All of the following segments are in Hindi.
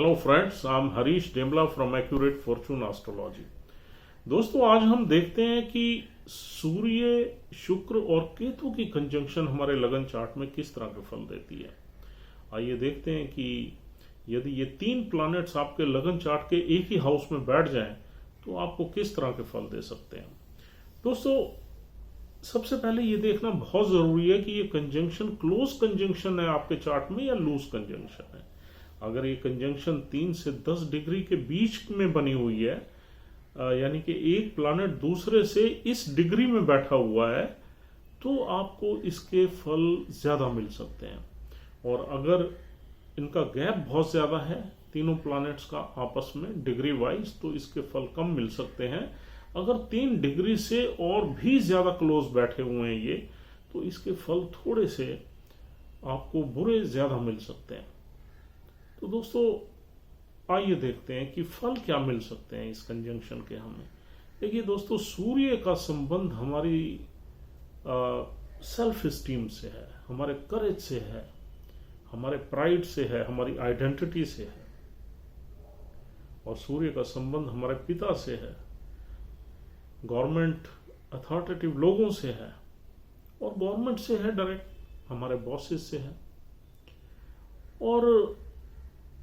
Hello friends, I am Harish Demla from accurate fortune astrology. दोस्तों, आज हम देखते हैं कि सूर्य, शुक्र और केतु की कंजंक्शन हमारे लगन चार्ट में किस तरह के फल देती है। आइए देखते हैं कि यदि ये तीन प्लैनेट्स आपके लगन चार्ट के एक ही हाउस में बैठ जाएं तो आपको किस तरह के फल दे सकते हैं। दोस्तों, सबसे पहले ये देखना बहुत जरूरी है कि ये कंजंक्शन क्लोज कंजंक्शन है आपके चार्ट में या लूज कंजंक्शन है। अगर ये कंजंक्शन 3 से 10 डिग्री के बीच में बनी हुई है, यानी कि एक प्लैनेट दूसरे से इस डिग्री में बैठा हुआ है, तो आपको इसके फल ज्यादा मिल सकते हैं। और अगर इनका गैप बहुत ज्यादा है तीनों प्लैनेट्स का आपस में डिग्री वाइज, तो इसके फल कम मिल सकते हैं। अगर 3 डिग्री से और भी ज्यादा क्लोज बैठे हुए हैं ये, तो इसके फल थोड़े से आपको बुरे ज्यादा मिल सकते हैं। तो दोस्तों, आइए देखते हैं कि फल क्या मिल सकते हैं इस कंजंक्शन के हमें। देखिए दोस्तों, सूर्य का संबंध हमारी सेल्फ स्टीम से है, हमारे करेज से है, हमारे प्राइड से है, हमारी आइडेंटिटी से है। और सूर्य का संबंध हमारे पिता से है, गवर्नमेंट अथॉरिटेटिव लोगों से है, और गवर्नमेंट से है डायरेक्ट, हमारे बॉसेस से है। और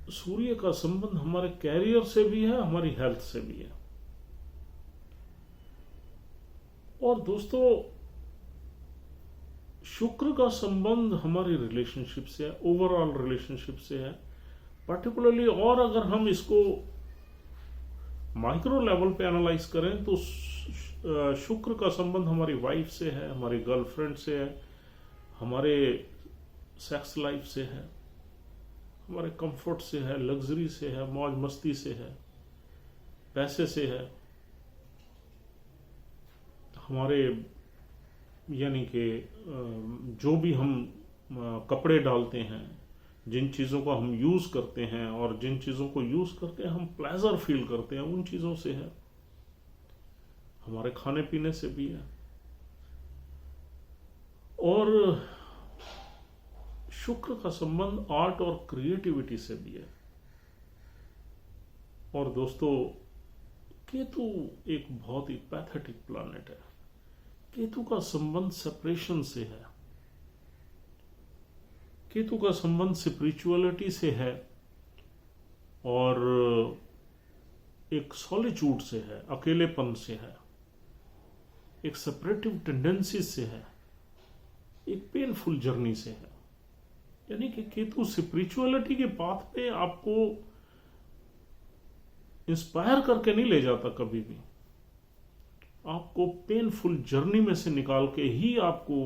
सूर्य का संबंध हमारे कैरियर से भी है, हमारी हेल्थ से भी है। और दोस्तों, शुक्र का संबंध हमारी रिलेशनशिप से है, ओवरऑल रिलेशनशिप से है पर्टिकुलरली। और अगर हम इसको माइक्रो लेवल पे एनालाइज करें तो शुक्र का संबंध हमारी वाइफ से है, हमारी गर्लफ्रेंड से है, हमारे सेक्स लाइफ से है, हमारे कंफर्ट से है, लग्जरी से है, मौज मस्ती से है, पैसे से है, हमारे यानी कि जो भी हम कपड़े डालते हैं, जिन चीज़ों को हम यूज़ करते हैं और जिन चीज़ों को यूज़ करके हम प्लेजर फील करते हैं, उन चीज़ों से है, हमारे खाने पीने से भी है। और शुक्र का संबंध आर्ट और क्रिएटिविटी से भी है। और दोस्तों, केतु एक बहुत ही पैथेटिक प्लैनेट है। केतु का संबंध सेपरेशन से है, केतु का संबंध स्पिरिचुअलिटी से है, और एक सॉलिट्यूड से है, अकेलेपन से है, एक सेपरेटिव टेंडेंसी से है, एक पेनफुल जर्नी से है। यानी कि केतु स्पिरिचुअलिटी के पाथ पे आपको इंस्पायर करके नहीं ले जाता, कभी भी आपको पेनफुल जर्नी में से निकाल के ही आपको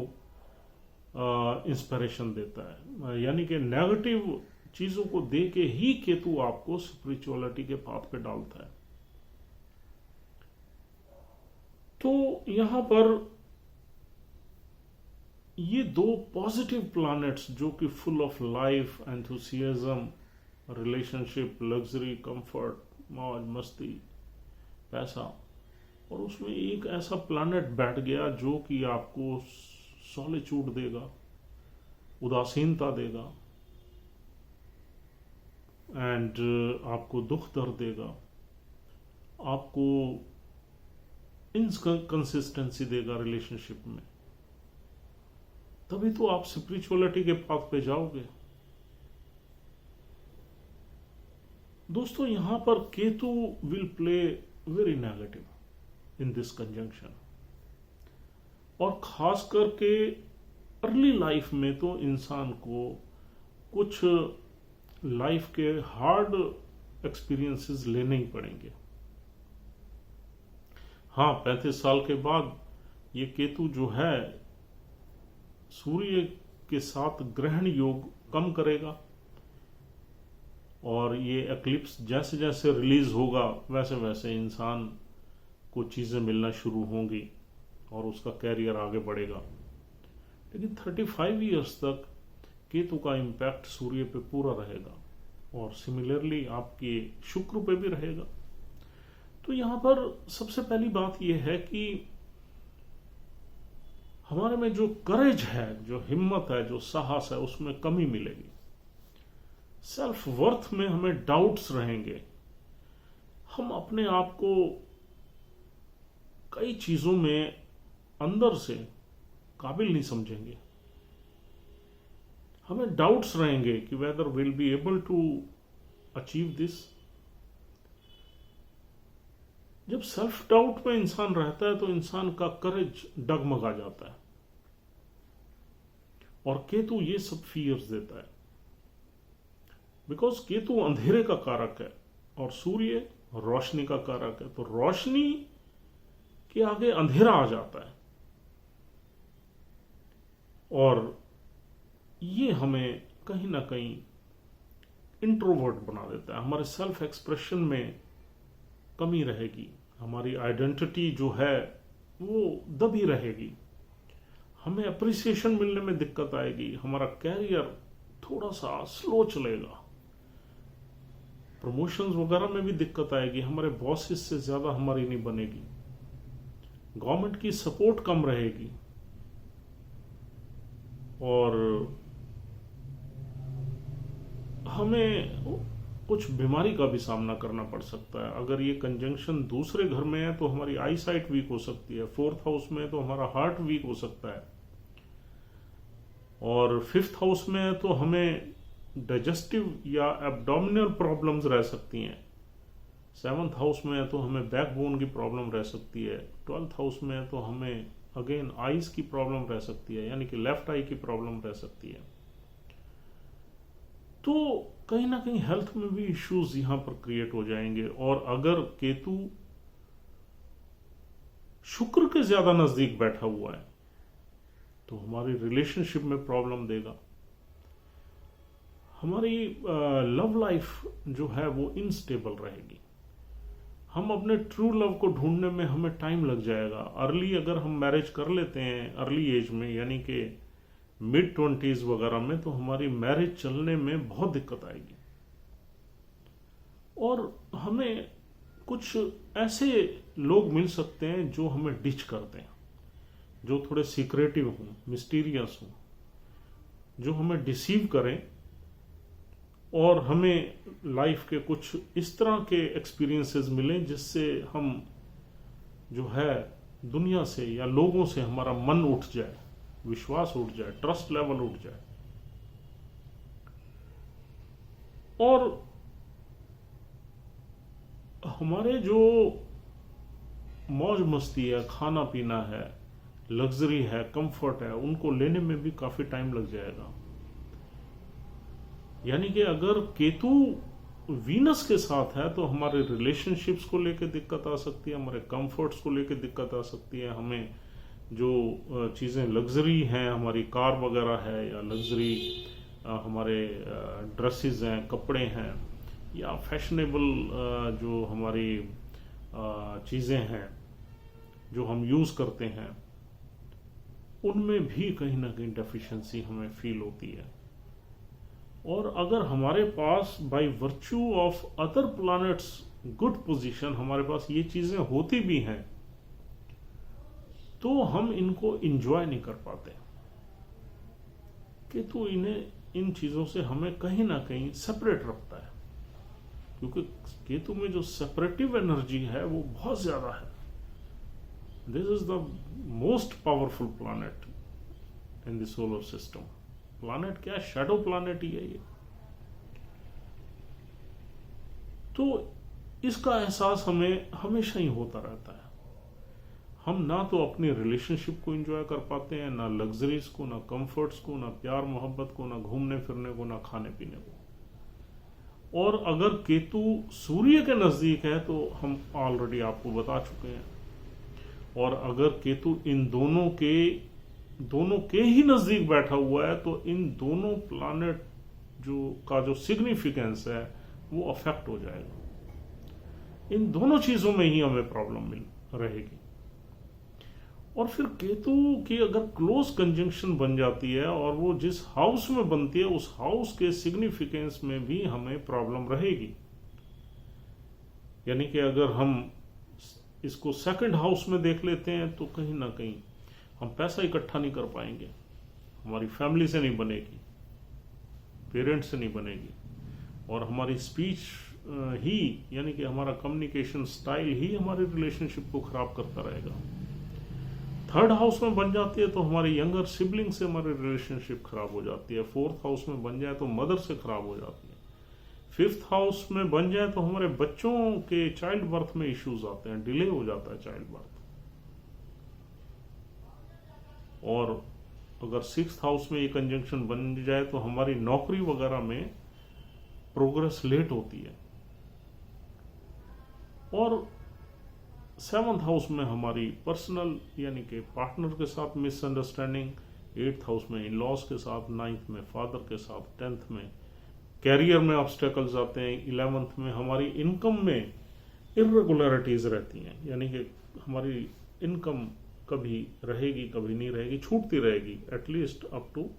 इंस्पिरेशन देता है। यानी कि नेगेटिव चीजों को दे के ही केतु आपको स्पिरिचुअलिटी के पाथ पे डालता है। तो यहां पर ये दो पॉजिटिव प्लैनेट्स जो कि full of life, enthusiasm, relationship, luxury, comfort, मौज मस्ती, पैसा, और उसमें एक ऐसा प्लैनेट बैठ गया जो कि आपको सॉलिट्यूड देगा, उदासीनता देगा, एंड आपको दुख दर्द देगा, आपको इनकंसिस्टेंसी देगा रिलेशनशिप में। तभी तो आप स्पिरिचुअलिटी के पाथ पे जाओगे। दोस्तों, यहां पर Ketu will play very negative in this conjunction, और खास करके अर्ली लाइफ में तो इंसान को कुछ लाइफ के हार्ड एक्सपीरियंसेस लेने ही पड़ेंगे। हाँ, 35 साल के बाद ये केतु जो है सूर्य के साथ ग्रहण योग कम करेगा, और ये एक्लिप्स जैसे जैसे रिलीज होगा वैसे वैसे इंसान को चीजें मिलना शुरू होंगी और उसका कैरियर आगे बढ़ेगा। लेकिन 35 इयर्स तक केतु का इम्पैक्ट सूर्य पे पूरा रहेगा, और सिमिलरली आपके शुक्र पे भी रहेगा। तो यहां पर सबसे पहली बात यह है कि हमारे में जो करेज है, जो हिम्मत है, जो साहस है, उसमें कमी मिलेगी। सेल्फ वर्थ में हमें डाउट्स रहेंगे, हम अपने आप को कई चीजों में अंदर से काबिल नहीं समझेंगे, हमें डाउट्स रहेंगे कि whether will be able to achieve this. जब सेल्फ डाउट में इंसान रहता है तो इंसान का करेज डगमगा जाता है, और केतु ये सब फियर्स देता है, बिकॉज केतु अंधेरे का कारक है और सूर्य रोशनी का कारक है। तो रोशनी के आगे अंधेरा आ जाता है, और ये हमें कहीं ना कहीं इंट्रोवर्ट बना देता है, हमारे सेल्फ एक्सप्रेशन में कमी रहेगी, हमारी आइडेंटिटी जो है वो दबी रहेगी, हमें अप्रिसिएशन मिलने में दिक्कत आएगी, हमारा कैरियर थोड़ा सा स्लो चलेगा, प्रमोशंस वगैरह में भी दिक्कत आएगी, हमारे बॉसेस से ज्यादा हमारी नहीं बनेगी, गवर्नमेंट की सपोर्ट कम रहेगी, और हमें कुछ बीमारी का भी सामना करना पड़ सकता है। अगर ये कंजंक्शन दूसरे घर में है तो हमारी आई साइट वीक हो सकती है, फोर्थ हाउस में है तो हमारा हार्ट वीक हो सकता है, और फिफ्थ हाउस में है तो हमें डाइजेस्टिव या एब्डोमिनल प्रॉब्लम्स रह सकती हैं, सेवंथ हाउस में है तो हमें बैकबोन की प्रॉब्लम रह सकती है, ट्वेल्थ हाउस में है तो हमें अगेन आईज की प्रॉब्लम रह सकती है, यानी कि लेफ्ट आई की प्रॉब्लम रह सकती है। तो कहीं ना कहीं हेल्थ में भी इश्यूज यहां पर क्रिएट हो जाएंगे। और अगर केतु शुक्र के ज्यादा नजदीक बैठा हुआ है तो हमारी रिलेशनशिप में प्रॉब्लम देगा, हमारी लव लाइफ जो है वो इनस्टेबल रहेगी, हम अपने ट्रू लव को ढूंढने में हमें टाइम लग जाएगा। अर्ली अगर हम मैरिज कर लेते हैं अर्ली एज में, यानी कि मिड 20s वगैरह में, तो हमारी मैरिज चलने में बहुत दिक्कत आएगी, और हमें कुछ ऐसे लोग मिल सकते हैं जो हमें डिच करते हैं, जो थोड़े सीक्रेटिव हों, मिस्टीरियस हों, जो हमें डिसीव करें, और हमें लाइफ के कुछ इस तरह के एक्सपीरियंसेस मिलें जिससे हम जो है दुनिया से या लोगों से हमारा मन उठ जाए, विश्वास उठ जाए, ट्रस्ट लेवल उठ जाए, और हमारे जो मौज मस्ती है, खाना पीना है, लग्जरी है, कंफर्ट है, उनको लेने में भी काफी टाइम लग जाएगा। यानी कि अगर केतु वीनस के साथ है तो हमारे रिलेशनशिप्स को लेकर दिक्कत आ सकती है, हमारे कंफर्ट्स को लेकर दिक्कत आ सकती है, हमें जो चीज़ें लग्जरी हैं, हमारी कार वगैरह है, या लग्जरी हमारे ड्रेसेस हैं, कपड़े हैं, या फैशनेबल जो हमारी चीज़ें हैं जो हम यूज़ करते हैं, उनमें भी कहीं ना कहीं डेफिशिएंसी हमें फील होती है। और अगर हमारे पास by virtue of other planets good position हमारे पास ये चीजें होती भी हैं, तो हम इनको एंजॉय नहीं कर पाते, कि तो इन चीजों से हमें कहीं ना कहीं सेपरेट रखता है, क्योंकि केतु में जो सेपरेटिव एनर्जी है वो बहुत ज्यादा है। This is the most powerful planet in the solar system. Planet क्या है? शैडो प्लैनेट ही है ये। तो इसका एहसास हमें हमेशा ही होता रहता है। हम ना तो अपनी रिलेशनशिप को एंजॉय कर पाते हैं, ना लग्जरीज को, ना कंफर्ट्स को, ना प्यार मोहब्बत को, ना घूमने फिरने को, ना खाने पीने को। और अगर केतु सूर्य के नजदीक है तो हम ऑलरेडी आपको बता चुके हैं, और अगर केतु इन दोनों के ही नजदीक बैठा हुआ है तो इन दोनों प्लैनेट जो सिग्निफिकेंस है वो अफेक्ट हो जाएगा। इन दोनों चीजों में ही हमें प्रॉब्लम मिल रहेगी। और फिर केतु की अगर क्लोज कंजंक्शन बन जाती है और वो जिस हाउस में बनती है उस हाउस के सिग्निफिकेंस में भी हमें प्रॉब्लम रहेगी। यानी कि अगर हम इसको सेकंड हाउस में देख लेते हैं तो कहीं ना कहीं हम पैसा इकट्ठा नहीं कर पाएंगे, हमारी फैमिली से नहीं बनेगी, पेरेंट्स से नहीं बनेगी, और हमारी स्पीच ही यानी कि हमारा कम्युनिकेशन स्टाइल ही हमारे रिलेशनशिप को खराब करता रहेगा। थर्ड हाउस में बन जाती है तो हमारे यंगर सिबलिंग से हमारी रिलेशनशिप खराब हो जाती है। फोर्थ हाउस में बन जाए तो मदर से खराब हो जाती है। फिफ्थ हाउस में बन जाए तो हमारे बच्चों के चाइल्ड बर्थ में इश्यूज आते हैं, डिले हो जाता है चाइल्ड बर्थ। और अगर सिक्स्थ हाउस में ये कंजंक्शन बन जाए तो हमारी नौकरी वगैरह में प्रोग्रेस लेट होती है। और सेवंथ हाउस में हमारी पर्सनल यानी कि पार्टनर के साथ मिसअंडरस्टैंडिंग, एट्थ हाउस में इन लॉज के साथ, नाइन्थ में फादर के साथ, टेंथ में कैरियर में ऑब्स्टेकल्स आते हैं, 11th में हमारी इनकम में इरेगुलरिटीज रहती हैं, यानी कि हमारी इनकम कभी रहेगी कभी नहीं रहेगी, छूटती रहेगी एटलीस्ट अप टू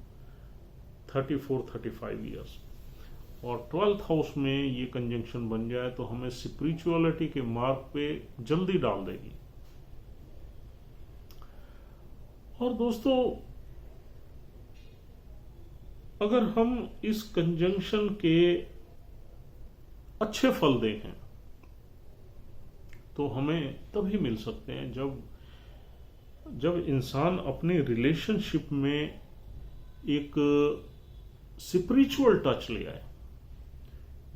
34-35 ईयर्स। और 12th हाउस में ये कंजंक्शन बन जाए तो हमें स्पिरिचुअलिटी के मार्ग पे जल्दी डाल देगी। और दोस्तों, अगर हम इस कंजंक्शन के अच्छे फल देखें तो हमें तभी मिल सकते हैं जब इंसान अपने रिलेशनशिप में एक स्पिरिचुअल टच ले आए,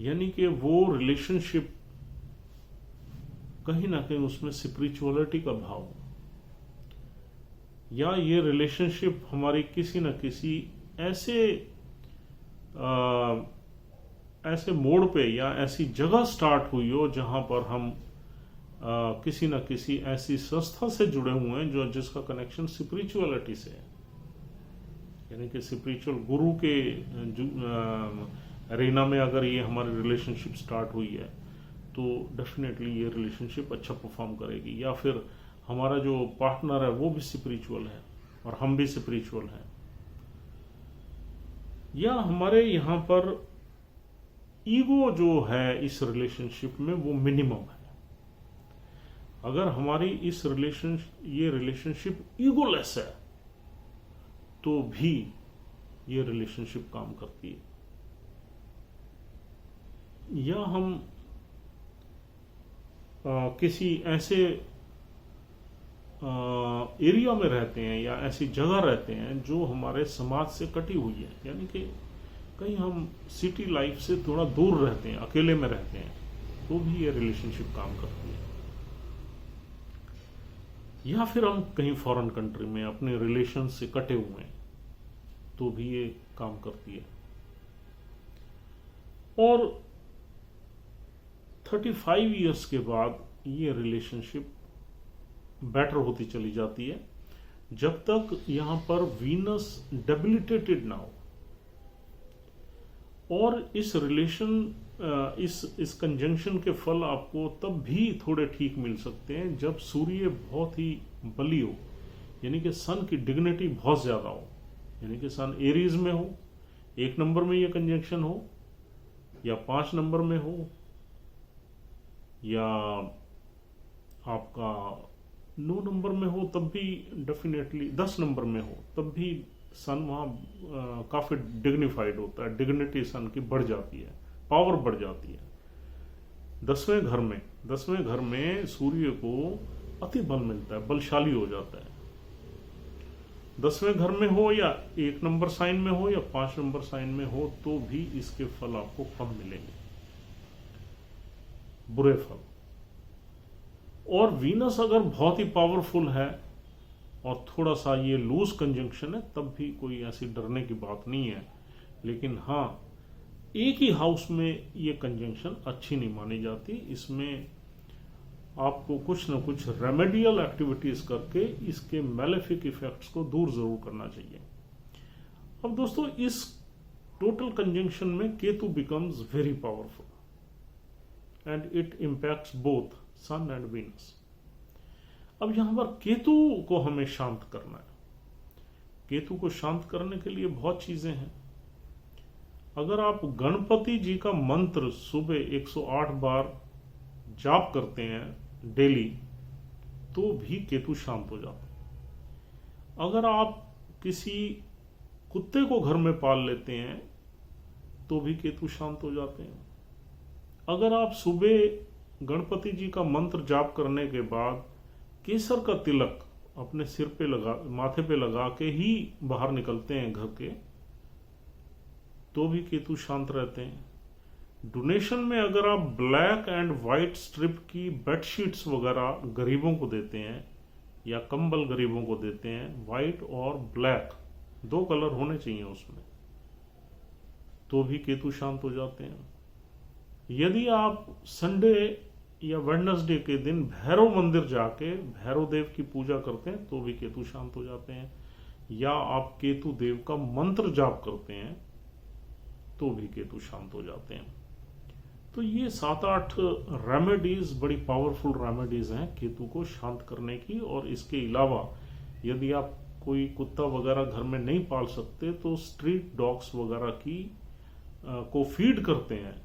यानी कि वो रिलेशनशिप कहीं ना कहीं उसमें स्पिरिचुअलिटी का भाव हो, या ये रिलेशनशिप हमारी किसी न किसी ऐसे मोड़ पे या ऐसी जगह स्टार्ट हुई हो जहां पर हम किसी न किसी ऐसी संस्था से जुड़े हुए हैं जिसका कनेक्शन स्पिरिचुअलिटी से है, यानी कि स्पिरिचुअल गुरु के अरेना में अगर ये हमारी रिलेशनशिप स्टार्ट हुई है तो डेफिनेटली ये रिलेशनशिप अच्छा परफॉर्म करेगी। या फिर हमारा जो पार्टनर है वो भी स्पिरिचुअल है और हम भी स्पिरिचुअल हैं, या हमारे यहाँ पर ईगो जो है इस रिलेशनशिप में वो मिनिमम है। अगर हमारी ये रिलेशनशिप ईगोलेस है तो भी ये रिलेशनशिप काम करती है। या हम किसी ऐसे एरिया में रहते हैं या ऐसी जगह रहते हैं जो हमारे समाज से कटी हुई है, यानी कि कहीं हम सिटी लाइफ से थोड़ा दूर रहते हैं, अकेले में रहते हैं, तो भी ये रिलेशनशिप काम करती है। या फिर हम कहीं फॉरेन कंट्री में अपने रिलेशन से कटे हुए हैं तो भी ये काम करती है। और 35 इयर्स के बाद ये रिलेशनशिप बेटर होती चली जाती है, जब तक यहां पर वीनस डेबिलिटेटेड ना हो। और इस कंजंक्शन के फल आपको तब भी थोड़े ठीक मिल सकते हैं जब सूर्य बहुत ही बली हो, यानी कि सन की डिग्निटी बहुत ज्यादा हो, यानी कि सन एरीज में हो, 1 नंबर में ये कंजंक्शन हो, या 5 नंबर में हो, या आपका 9 नंबर में हो, तब भी डेफिनेटली 10 नंबर में हो, तब भी सन वहां काफी डिग्निफाइड होता है, डिग्निटी सन की बढ़ जाती है, पावर बढ़ जाती है। 10वें घर में सूर्य को अति बल मिलता है, बलशाली हो जाता है। 10वें घर में हो या 1 नंबर साइन में हो या 5 नंबर साइन में हो तो भी इसके फल आपको कम मिलेंगे, बुरे फल। और वीनस अगर बहुत ही पावरफुल है और थोड़ा सा ये लूज कंजंक्शन है तब भी कोई ऐसी डरने की बात नहीं है। लेकिन हाँ, एक ही हाउस में ये कंजंक्शन अच्छी नहीं मानी जाती, इसमें आपको कुछ न कुछ रेमेडियल एक्टिविटीज करके इसके मैलेफिक इफेक्ट्स को दूर जरूर करना चाहिए। अब दोस्तों, इस टोटल कंजंक्शन में Ketu becomes very powerful and it impacts both Sun and Venus. अब यहां पर केतु को हमें शांत करना है। केतु को शांत करने के लिए बहुत चीजें हैं। अगर आप गणपति जी का मंत्र सुबह 108 बार जाप करते हैं डेली तो भी केतु शांत हो जाता है। अगर आप किसी कुत्ते को घर में पाल लेते हैं तो भी केतु शांत हो जाते हैं। अगर आप सुबह गणपति जी का मंत्र जाप करने के बाद केसर का तिलक अपने सिर पे लगा, माथे पे लगा के ही बाहर निकलते हैं घर के, तो भी केतु शांत रहते हैं। डोनेशन में अगर आप ब्लैक एंड वाइट स्ट्रिप की बेडशीट्स वगैरह गरीबों को देते हैं या कंबल गरीबों को देते हैं, वाइट और ब्लैक 2 कलर होने चाहिए उसमें, तो भी केतु शांत हो जाते हैं। यदि आप संडे या वेडनेसडे के दिन भैरव मंदिर जाके भैरव देव की पूजा करते हैं, तो भी केतु शांत हो जाते हैं। या आप केतु देव का मंत्र जाप करते हैं, तो भी केतु शांत हो जाते हैं। तो ये 7-8 रेमेडीज बड़ी पावरफुल रेमेडीज हैं केतु को शांत करने की। और इसके अलावा यदि आप कोई कुत्ता वगैरह घर में नहीं पाल सकते, तो स्ट्रीट डॉग्स वगैरह की को फीड करते हैं,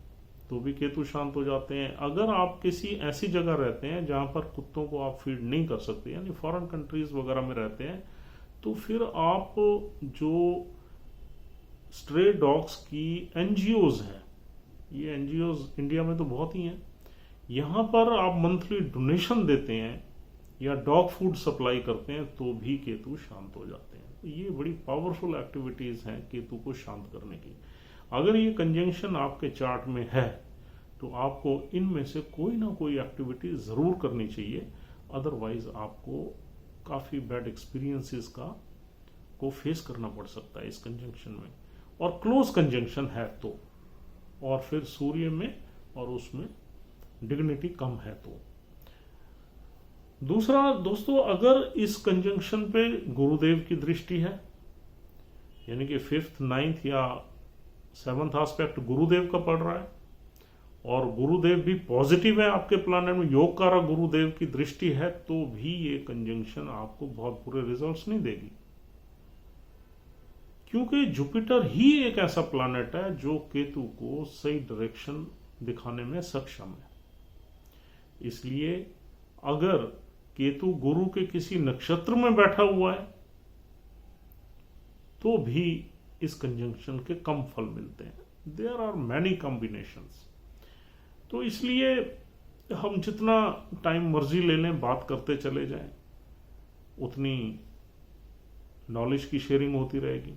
तो भी केतु शांत हो जाते हैं। अगर आप किसी ऐसी जगह रहते हैं जहां पर कुत्तों को आप फीड नहीं कर सकते, यानी फॉरेन कंट्रीज वगैरह में रहते हैं, तो फिर आप जो स्ट्रे डॉग्स की एनजीओज हैं, ये एनजीओज इंडिया में तो बहुत ही हैं, यहां पर आप मंथली डोनेशन देते हैं या डॉग फूड सप्लाई करते हैं, तो भी केतु शांत हो जाते हैं। तो ये बड़ी पावरफुल एक्टिविटीज हैं केतु को शांत करने की। अगर ये कंजंक्शन आपके चार्ट में है, तो आपको इनमें से कोई ना कोई एक्टिविटी जरूर करनी चाहिए, अदरवाइज आपको काफी बैड एक्सपीरियंसेस को फेस करना पड़ सकता है इस कंजंक्शन में। और क्लोज कंजंक्शन है तो, और फिर सूर्य में और उसमें डिग्निटी कम है तो। दूसरा दोस्तों, अगर इस कंजंक्शन पे गुरुदेव की दृष्टि है, यानी कि 5th 9th या 7th एस्पेक्ट गुरुदेव का पड़ रहा है, और गुरुदेव भी पॉजिटिव है आपके प्लैनेट में, योग कारक गुरुदेव की दृष्टि है, तो भी ये कंजंक्शन आपको बहुत बुरे रिजल्ट्स नहीं देगी। क्योंकि जुपिटर ही एक ऐसा प्लैनेट है जो केतु को सही डायरेक्शन दिखाने में सक्षम है। इसलिए अगर केतु गुरु के किसी नक्षत्र में बैठा हुआ है, तो भी इस कंजंक्शन के कम फल मिलते हैं। There are many combinations. तो इसलिए हम जितना टाइम मर्जी ले लें, बात करते चले जाएं, उतनी नॉलेज की शेयरिंग होती रहेगी।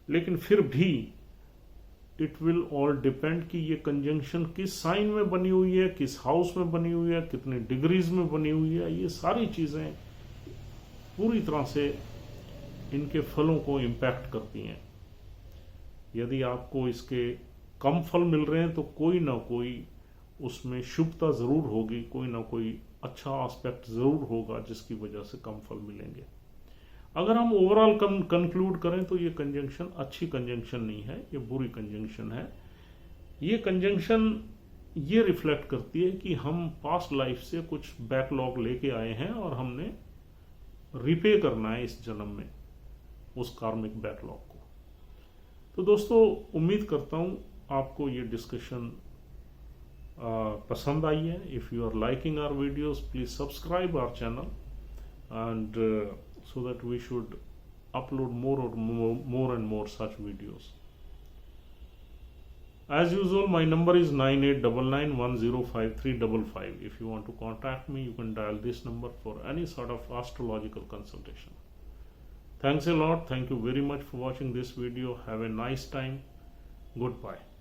लेकिन फिर भी इट विल ऑल डिपेंड कि ये कंजंक्शन किस साइन में बनी हुई है, किस हाउस में बनी हुई है, कितने डिग्रीज में बनी हुई है। ये सारी चीजें पूरी तरह से इनके फलों को इम्पैक्ट करती हैं। यदि आपको इसके कम फल मिल रहे हैं, तो कोई ना कोई उसमें शुभता जरूर होगी, कोई ना कोई अच्छा एस्पेक्ट जरूर होगा जिसकी वजह से कम फल मिलेंगे। अगर हम ओवरऑल कंक्लूड करें, तो ये कंजंक्शन अच्छी कंजंक्शन नहीं है, ये बुरी कंजंक्शन है। ये कंजंक्शन ये रिफ्लेक्ट करती है कि हम पास्ट लाइफ से कुछ बैकलॉग लेके आए हैं और हमने रिपे करना है इस जन्म में उस कार्मिक बैकलॉग को। तो दोस्तों, उम्मीद करता हूं आपको ये डिस्कशन पसंद आई है। If you are liking our videos, please subscribe our channel, and so that we should upload more and more such videos. As usual, my number is 9899105355. If you want to contact me, you can dial this number for any sort of astrological consultation. Thanks a lot. Thank you very much for watching this video. Have a nice time. Goodbye.